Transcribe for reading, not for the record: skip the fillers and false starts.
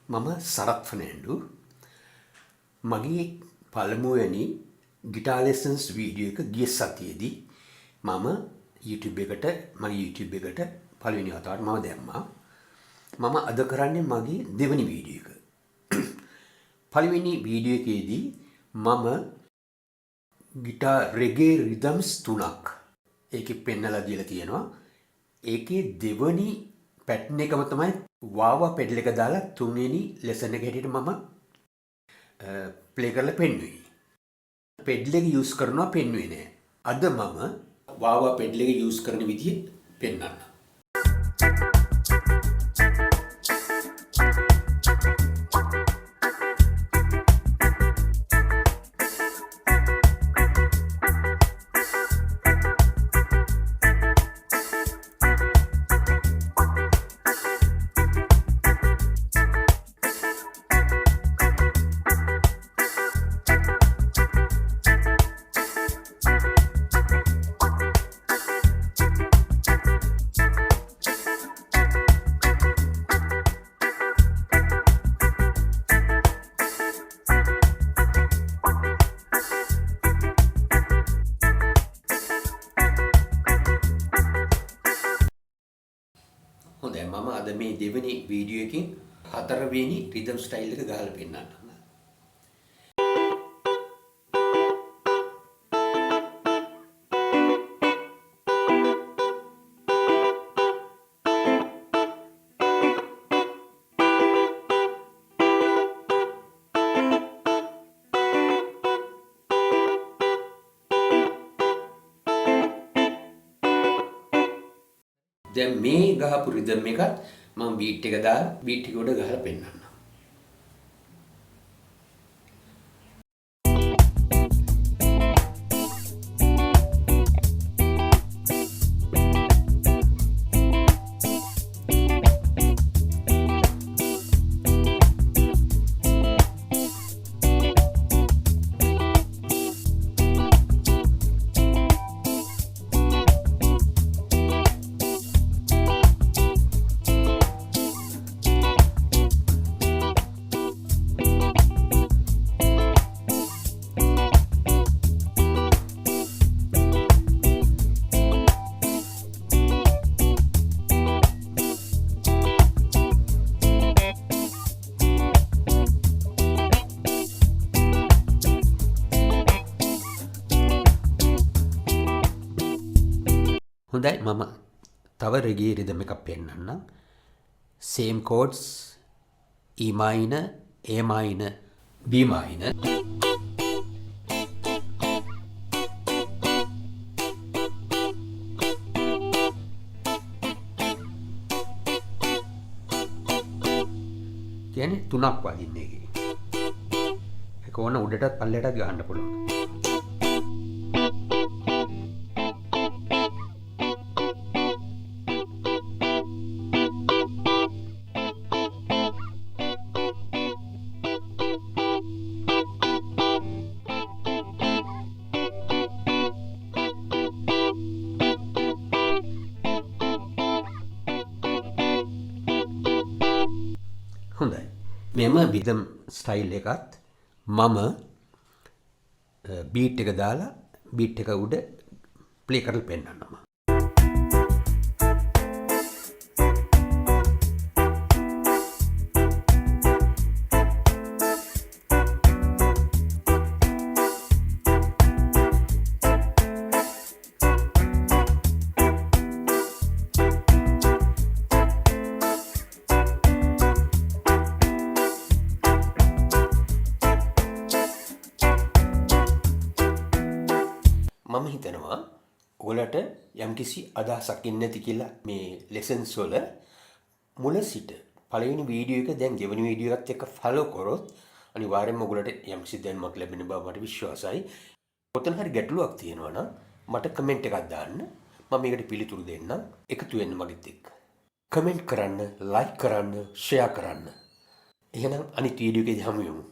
මම සරත් ෆර්නෑන්ඩු මගේ පළමුවැනි guitar lessons video එක ගිය සතියේදී මම YouTube එකට පළවෙනි වතාවට මම දැම්මා. මම අද කරන්නේ මගේ දෙවෙනි වීඩියෝ එක. පළවෙනි වීඩියෝ එකේදී මම ගිටාර් රෙගේ රිදම්ස් 3ක් ඒකේ පෙන්නලා දීලා තියෙනවා. ඒකේ දෙවෙනි පැටර්න් එකම තමයි වාවා පෙඩල් එක දාලා තුන්වෙනි ලෙසන් එක හැටියට මම ප්ලේ කරලා පෙන්නුවේ. පෙඩල් එක යූස් කරනවා පෙන්නුවේ නෑ. අද මම වාවා පෙඩල් එක යූස් කරන විදිය පෙන්නන්න. හොඳයි මම අද මේ දෙවෙනි වීඩියෝ එකෙන් හතරවෙනි රිද්ම් ස්ටයිල් එක ගහලා පෙන්නන්නම්. දැන් මේ ගහපු රිද්ම් එකත් මම බීට් එක දාලා බීට් එක උඩ ගහලා පෙන්නන්නම්. හොඳයි මම තව රෙගේ රිද්ම් එකක් පෙන්නන්නම්. same chords E minor, A minor, B minor. කියන්නේ තුනක් වදින්න එකේ. ඒක ඕන උඩටත් පල්ලෙටත් ගහන්න පුළුවන්. හොඳයි මෙම රිද්ම් ස්ටයිල් එකත් මම බීට් එක දාලා බීට් එක උඩ ප්ලේ කරලා පෙන්නන්නම්. මම හිතනවා ඔයාලට යම්කිසි අදහසක් ඉන්නේ නැති කියලා මේ ලෙසන්ස් වල මුල සිට පළවෙනි වීඩියෝ එක දැන් දෙවෙනි වීඩියෝ එකත් එක්ක ෆලෝ කරොත් අනිවාර්යෙන්ම ඔයාලට යම්කිසි දැනුමක් ලැබෙන බව මට විශ්වාසයි. ඔතන හරි ගැටලුවක් තියෙනවා නම් මට කමෙන්ට් එකක් දාන්න. මම මේකට පිළිතුරු දෙන්නම්. එකතු වෙන්න මගෙත් එක්ක. කමෙන්ට් කරන්න, ලයික් කරන්න, ෂෙයා කරන්න. එහෙනම් අනිත් වීඩියෝ එකේදී හමු වෙමු.